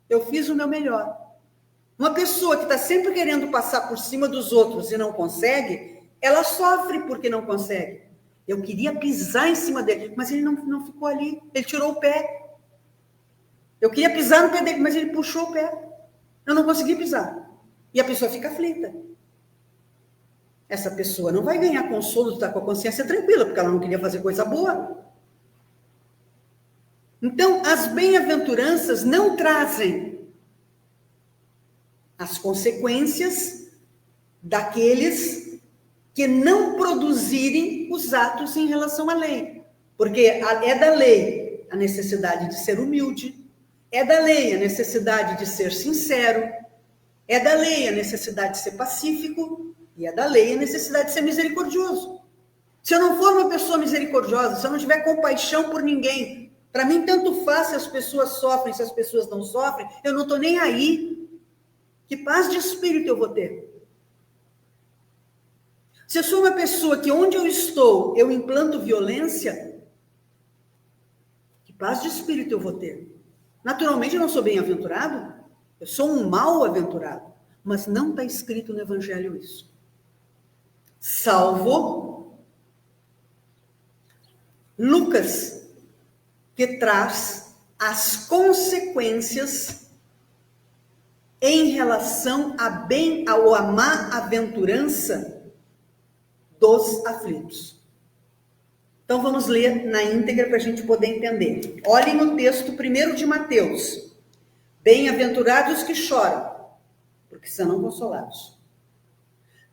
eu fiz o meu melhor. Uma pessoa que está sempre querendo passar por cima dos outros e não consegue, ela sofre porque não consegue. Eu queria pisar em cima dele, mas ele não ficou ali, ele tirou o pé. Eu queria pisar no pé dele, mas ele puxou o pé. Eu não consegui pisar. E a pessoa fica aflita. essa pessoa não vai ganhar consolo de estar com a consciência tranquila, porque ela não queria fazer coisa boa. Então, as bem-aventuranças não trazem as consequências daqueles que não produzirem os atos em relação à lei. Porque é da lei a necessidade de ser humilde, é da lei a necessidade de ser sincero, é da lei a necessidade de ser pacífico, e é da lei a necessidade de ser misericordioso. Se eu não for uma pessoa misericordiosa, se eu não tiver compaixão por ninguém, para mim tanto faz se as pessoas sofrem, se as pessoas não sofrem, eu não estou nem aí. Que paz de espírito eu vou ter? Se eu sou uma pessoa que onde eu estou, eu implanto violência, que paz de espírito eu vou ter? Naturalmente eu não sou bem-aventurado, eu sou um mal-aventurado, mas não está escrito no Evangelho isso. Salvo Lucas, que traz as consequências em relação à má-aventurança dos aflitos. Então vamos ler na íntegra para a gente poder entender. Olhem no texto primeiro de Mateus. Bem-aventurados que choram, porque serão consolados.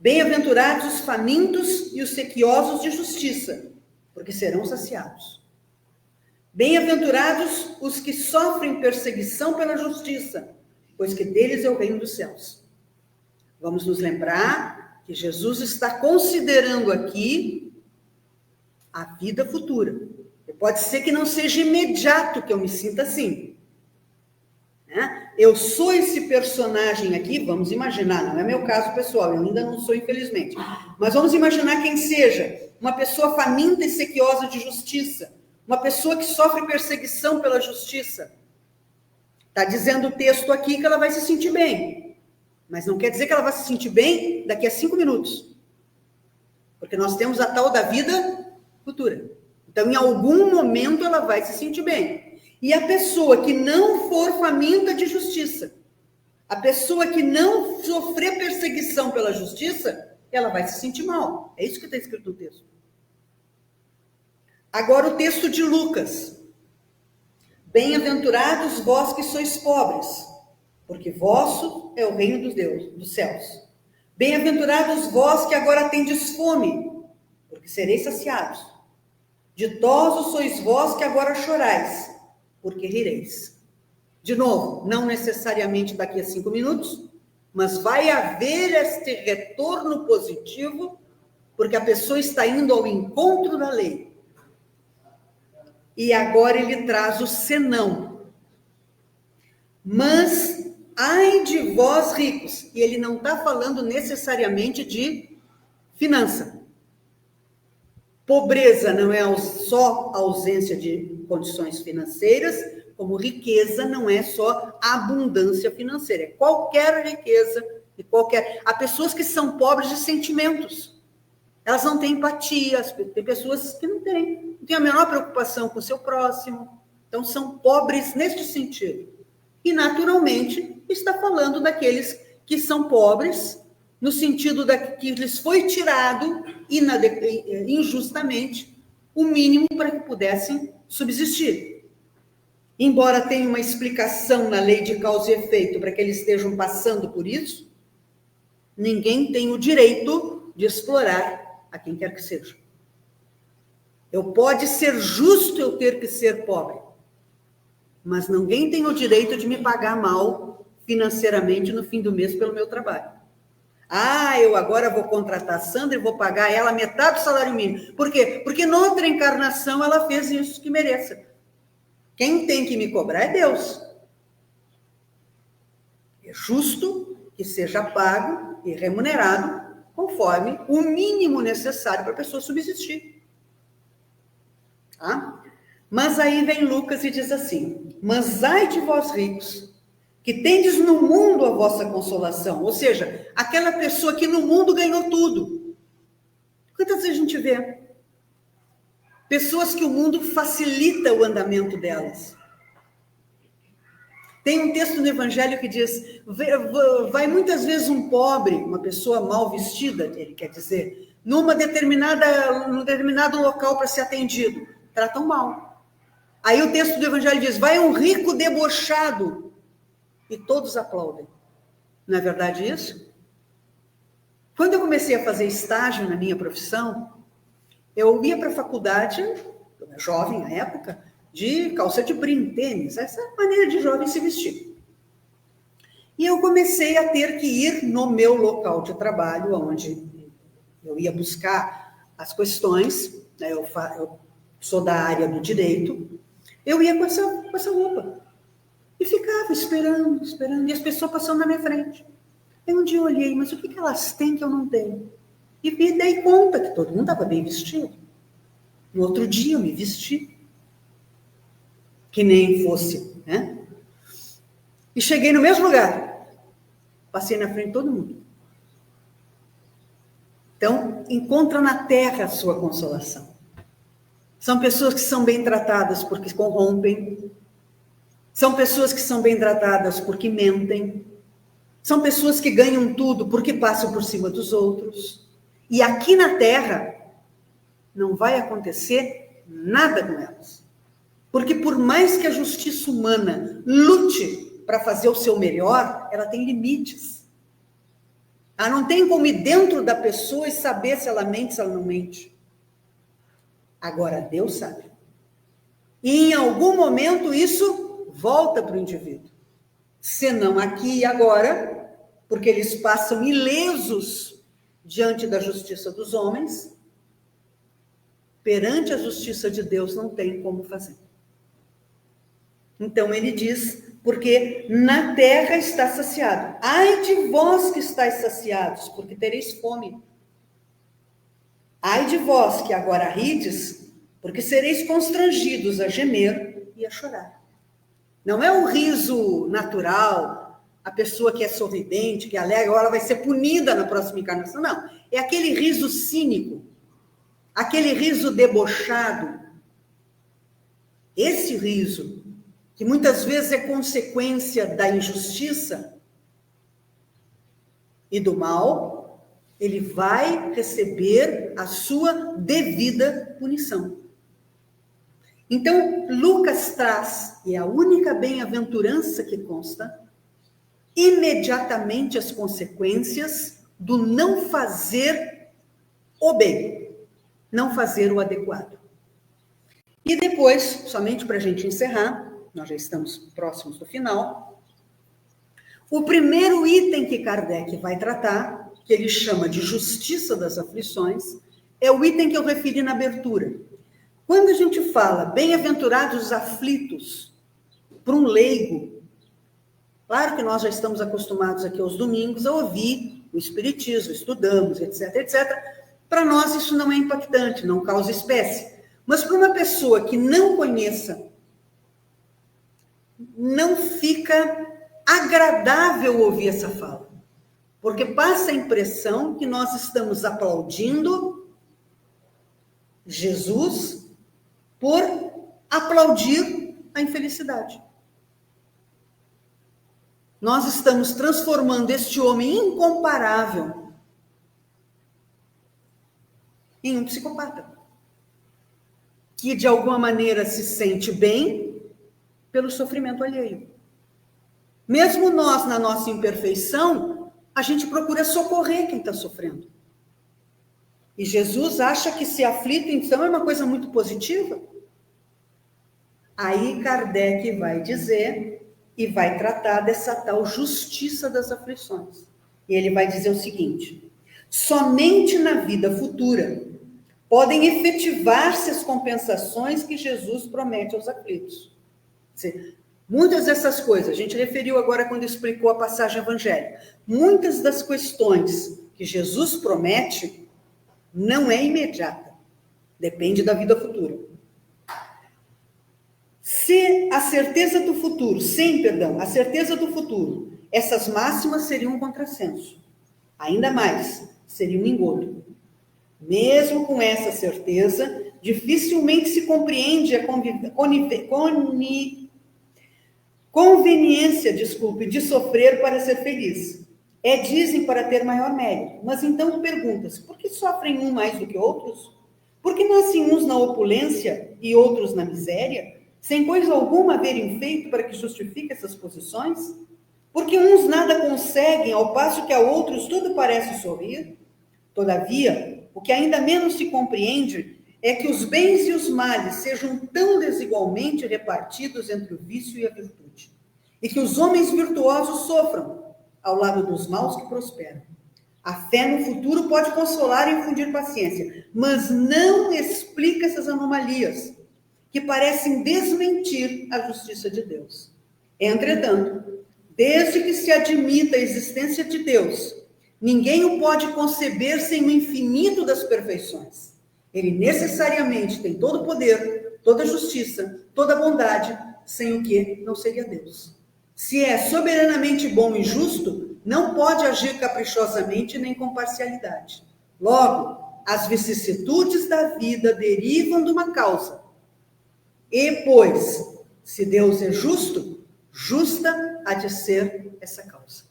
Bem-aventurados os famintos e os sequiosos de justiça, porque serão saciados. Bem-aventurados os que sofrem perseguição pela justiça, pois que deles é o reino dos céus. Vamos nos lembrar que Jesus está considerando aqui a vida futura. Pode ser que não seja imediato que eu me sinta assim. Né? Eu sou esse personagem aqui, vamos imaginar, não é meu caso pessoal, eu ainda não sou, infelizmente. Mas vamos imaginar quem seja, uma pessoa faminta e sequiosa de justiça, uma pessoa que sofre perseguição pela justiça. Está dizendo o texto aqui que ela vai se sentir bem, mas não quer dizer que ela vai se sentir bem daqui a 5 minutos. Porque nós temos a tal da vida futura. Então, em algum momento, ela vai se sentir bem. E a pessoa que não for faminta de justiça, a pessoa que não sofrer perseguição pela justiça, ela vai se sentir mal. É isso que está escrito no texto. Agora o texto de Lucas. Bem-aventurados vós que sois pobres, porque vosso é o reino dos céus. Bem-aventurados vós que agora tendes fome, porque sereis saciados. Ditosos sois vós que agora chorais, porque rireis. De novo, não necessariamente daqui a 5 minutos, mas vai haver este retorno positivo, porque a pessoa está indo ao encontro da lei. E agora ele traz o senão. Mas, ai de vós ricos, e ele não está falando necessariamente de finança. Pobreza não é só ausência de condições financeiras, como riqueza não é só abundância financeira, é qualquer riqueza e qualquer... Há pessoas que são pobres de sentimentos, elas não têm empatia, tem pessoas que não têm a menor preocupação com o seu próximo, então são pobres neste sentido. E naturalmente está falando daqueles que são pobres, no sentido que lhes foi tirado injustamente o mínimo para que pudessem subsistir. Embora tenha uma explicação na lei de causa e efeito para que eles estejam passando por isso, ninguém tem o direito de explorar a quem quer que seja. Pode ser justo eu ter que ser pobre, mas ninguém tem o direito de me pagar mal financeiramente no fim do mês pelo meu trabalho. Eu agora vou contratar a Sandra e vou pagar ela metade do salário mínimo. Por quê? Porque noutra encarnação ela fez isso que mereça. Quem tem que me cobrar é Deus. É justo que seja pago e remunerado conforme o mínimo necessário para a pessoa subsistir. Tá? Mas aí vem Lucas e diz assim: mas ai de vós ricos, que tendes no mundo a vossa consolação. Ou seja, aquela pessoa que no mundo ganhou tudo. Quantas vezes a gente vê? Pessoas que o mundo facilita o andamento delas. Tem um texto no Evangelho que diz, vai muitas vezes um pobre, uma pessoa mal vestida, ele quer dizer, num determinado local para ser atendido, tratam mal. Aí o texto do Evangelho diz, vai um rico debochado, e todos aplaudem. Não é verdade isso? Quando eu comecei a fazer estágio na minha profissão, eu ia para a faculdade, jovem na época, de calça de brim, tênis, essa maneira de jovem se vestir. E eu comecei a ter que ir no meu local de trabalho, onde eu ia buscar as questões, né? Eu sou da área do direito, eu ia com essa roupa. E ficava esperando, e as pessoas passando na minha frente. Aí um dia eu olhei, mas o que elas têm que eu não tenho? E me dei conta que todo mundo estava bem vestido. No outro dia eu me vesti, que nem fosse, né? E cheguei no mesmo lugar. Passei na frente de todo mundo. Então, encontra na terra a sua consolação. São pessoas que são bem tratadas porque corrompem. São pessoas que são bem tratadas porque mentem. São pessoas que ganham tudo porque passam por cima dos outros. E aqui na terra, não vai acontecer nada com elas. Porque por mais que a justiça humana lute para fazer o seu melhor, ela tem limites. Ela não tem como ir dentro da pessoa e saber se ela mente, se ela não mente. Agora, Deus sabe. E em algum momento isso volta para o indivíduo. Senão aqui e agora, porque eles passam ilesos diante da justiça dos homens, perante a justiça de Deus não tem como fazer. Então ele diz, porque na terra está saciado. Ai de vós que estáis saciados, porque tereis fome. Ai de vós que agora rides, porque sereis constrangidos a gemer e a chorar. Não é um riso natural, a pessoa que é sorridente, que é alegre, ela vai ser punida na próxima encarnação. Não, é aquele riso cínico, aquele riso debochado. Esse riso, que muitas vezes é consequência da injustiça e do mal, ele vai receber a sua devida punição. Então, Lucas traz, e é a única bem-aventurança que consta, imediatamente as consequências do não fazer o bem, não fazer o adequado. E depois, somente para a gente encerrar, nós já estamos próximos do final, o primeiro item que Kardec vai tratar, que ele chama de justiça das aflições, é o item que eu referi na abertura. Quando a gente fala bem-aventurados os aflitos, para um leigo, claro que nós já estamos acostumados aqui aos domingos a ouvir o Espiritismo, estudamos, etc, etc. Para nós isso não é impactante, não causa espécie. Mas para uma pessoa que não conheça, não fica agradável ouvir essa fala. Porque passa a impressão que nós estamos aplaudindo Jesus por aplaudir a infelicidade. Nós estamos transformando este homem incomparável em um psicopata, que de alguma maneira se sente bem pelo sofrimento alheio. Mesmo nós, na nossa imperfeição, a gente procura socorrer quem está sofrendo. E Jesus acha que ser aflito, então, é uma coisa muito positiva. Aí Kardec vai dizer e vai tratar dessa tal justiça das aflições. E ele vai dizer o seguinte: somente na vida futura podem efetivar-se as compensações que Jesus promete aos aflitos. Muitas dessas coisas, a gente referiu agora quando explicou a passagem evangélica, muitas das questões que Jesus promete não é imediata, depende da vida futura. Se a certeza do futuro, a certeza do futuro, essas máximas seriam um contrassenso. Ainda mais, seria um engodo. Mesmo com essa certeza, dificilmente se compreende a conveniência, de sofrer para ser feliz. Dizem, para ter maior mérito. Mas então pergunta-se, por que sofrem uns mais do que outros? Por que nascem uns na opulência e outros na miséria, sem coisa alguma haverem feito para que justifique essas posições? Porque uns nada conseguem, ao passo que a outros tudo parece sorrir? Todavia, o que ainda menos se compreende é que os bens e os males sejam tão desigualmente repartidos entre o vício e a virtude, e que os homens virtuosos sofram ao lado dos maus que prosperam. A fé no futuro pode consolar e infundir paciência, mas não explica essas anomalias que parecem desmentir a justiça de Deus. Entretanto, desde que se admita a existência de Deus, ninguém o pode conceber sem o infinito das perfeições. Ele necessariamente tem todo o poder, toda a justiça, toda a bondade, sem o que não seria Deus. Se é soberanamente bom e justo, não pode agir caprichosamente nem com parcialidade. Logo, as vicissitudes da vida derivam de uma causa. E, pois, se Deus é justo, justa há de ser essa causa.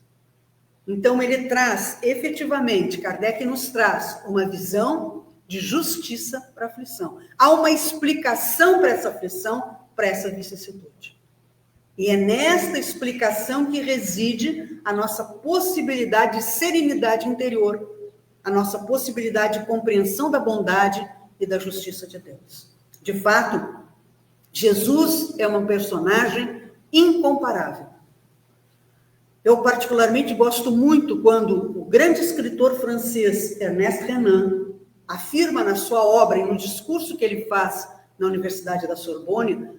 Então, ele traz, efetivamente, Kardec nos traz uma visão de justiça para a aflição. Há uma explicação para essa aflição, para essa vicissitude. E é nesta explicação que reside a nossa possibilidade de serenidade interior, a nossa possibilidade de compreensão da bondade e da justiça de Deus. De fato, Jesus é uma personagem incomparável. Eu particularmente gosto muito quando o grande escritor francês Ernest Renan afirma na sua obra e no discurso que ele faz na Universidade da Sorbonne,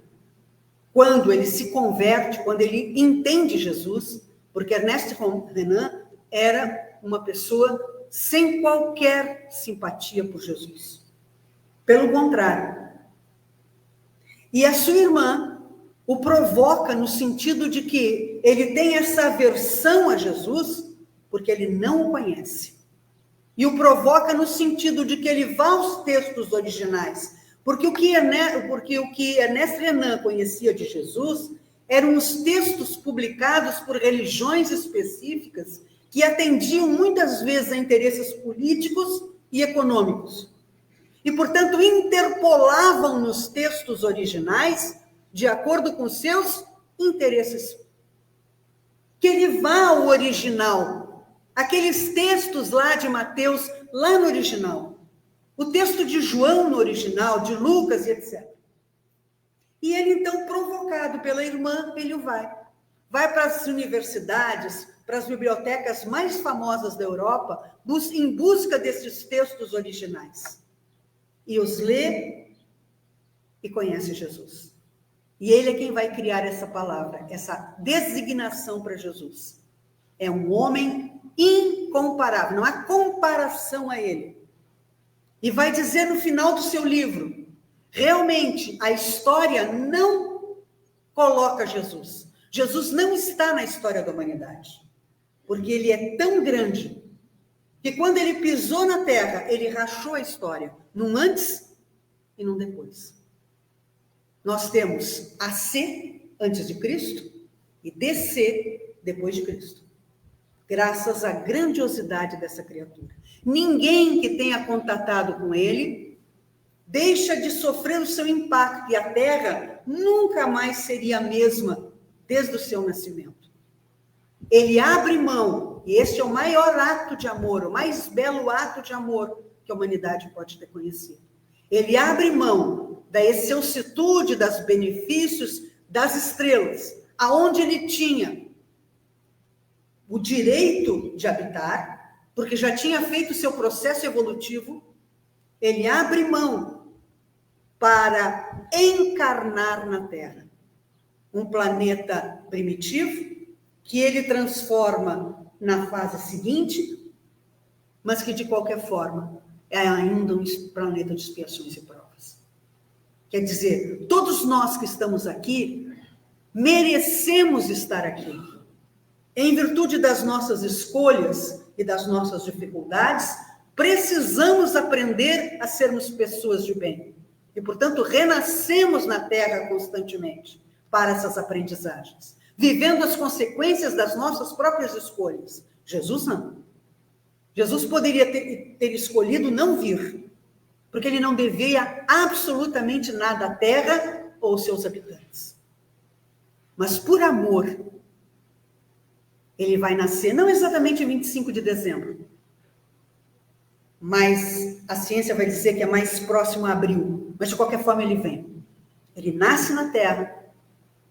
quando ele se converte, quando ele entende Jesus, porque Ernest Renan era uma pessoa sem qualquer simpatia por Jesus. Pelo contrário. E a sua irmã o provoca no sentido de que ele tem essa aversão a Jesus porque ele não o conhece. E o provoca no sentido de que ele vá aos textos originais, porque o que Ernest Renan conhecia de Jesus eram os textos publicados por religiões específicas que atendiam muitas vezes a interesses políticos e econômicos. E, portanto, interpolavam nos textos originais de acordo com seus interesses. Que ele vá ao original, aqueles textos lá de Mateus, lá no original. O texto de João no original, de Lucas e etc. E ele, então, provocado pela irmã, ele vai. Vai para as universidades, para as bibliotecas mais famosas da Europa, em busca desses textos originais. E os lê e conhece Jesus. E ele é quem vai criar essa palavra, essa designação para Jesus. É um homem incomparável, não há comparação a ele. E vai dizer no final do seu livro, realmente a história não coloca Jesus. Jesus não está na história da humanidade, porque ele é tão grande que quando ele pisou na terra, ele rachou a história, num antes e num depois. Nós temos AC antes de Cristo e DC depois de Cristo. Graças à grandiosidade dessa criatura. Ninguém que tenha contatado com ele deixa de sofrer o seu impacto, e a Terra nunca mais seria a mesma desde o seu nascimento. Ele abre mão, e este é o maior ato de amor, o mais belo ato de amor que a humanidade pode ter conhecido. Ele abre mão da excelsitude, dos benefícios das estrelas, aonde ele tinha o direito de habitar, porque já tinha feito o seu processo evolutivo. Ele abre mão para encarnar na Terra um planeta primitivo, que ele transforma na fase seguinte, mas que, de qualquer forma, é ainda um planeta de expiações e provas. Quer dizer, todos nós que estamos aqui, merecemos estar aqui. Em virtude das nossas escolhas e das nossas dificuldades, precisamos aprender a sermos pessoas de bem. E, portanto, renascemos na Terra constantemente para essas aprendizagens. vivendo as consequências das nossas próprias escolhas. Jesus não. Jesus poderia ter escolhido não vir, porque ele não devia absolutamente nada à terra ou aos seus habitantes. Mas por amor, ele vai nascer, não exatamente em 25 de dezembro, mas a ciência vai dizer que é mais próximo a abril, mas de qualquer forma ele vem. Ele nasce na terra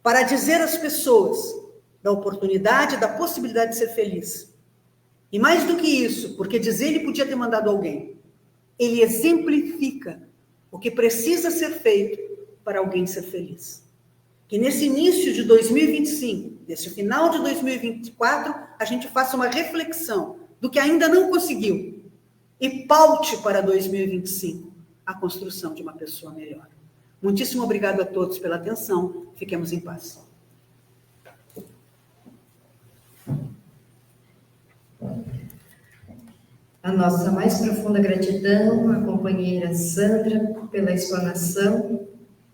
para dizer às pessoas da oportunidade, da possibilidade de ser feliz. E mais do que isso, porque dizer ele podia ter mandado alguém, ele exemplifica o que precisa ser feito para alguém ser feliz. Que nesse início de 2025, nesse final de 2024, a gente faça uma reflexão do que ainda não conseguiu e paute para 2025 a construção de uma pessoa melhor. Muitíssimo obrigado a todos pela atenção. Fiquemos em paz. A nossa mais profunda gratidão à companheira Sandra pela explanação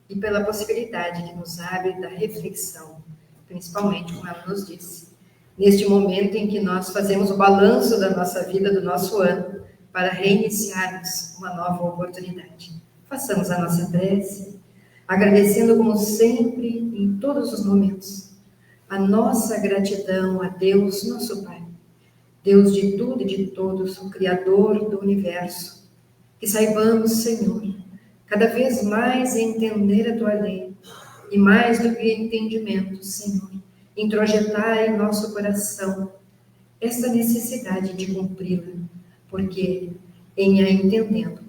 e pela possibilidade que nos abre da reflexão, principalmente, como ela nos disse, neste momento em que nós fazemos o balanço da nossa vida, do nosso ano, para reiniciarmos uma nova oportunidade. Façamos a nossa prece, agradecendo como sempre, em todos os momentos, a nossa gratidão a Deus, nosso Pai, Deus de tudo e de todos, o Criador do Universo. Que saibamos, Senhor, cada vez mais entender a Tua lei, e mais do que entendimento, Senhor, introjetar em nosso coração essa necessidade de cumpri-la, porque em a entendendo,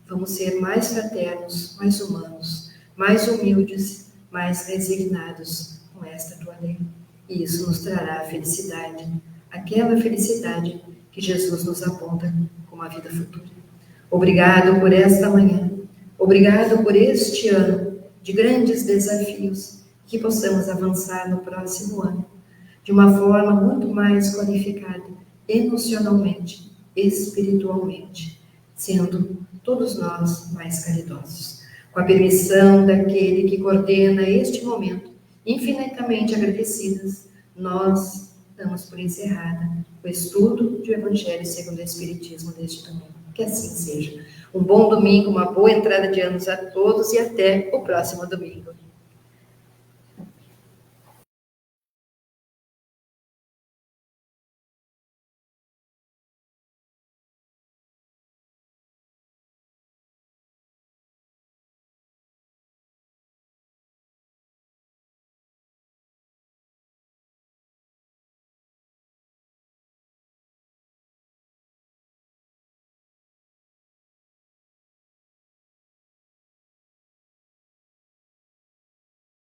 vamos ser mais fraternos, mais humanos, mais humildes, mais resignados com esta Tua lei. E isso nos trará a felicidade, aquela felicidade que Jesus nos aponta como a vida futura. Obrigado por esta manhã, obrigado por este ano de grandes desafios, que possamos avançar no próximo ano de uma forma muito mais qualificada, emocionalmente, espiritualmente, sendo todos nós mais caridosos. Com a permissão daquele que coordena este momento, infinitamente agradecidas, nós damos por encerrada o estudo do Evangelho segundo o Espiritismo deste domingo. Que assim seja. Um bom domingo, uma boa entrada de anos a todos e até o próximo domingo.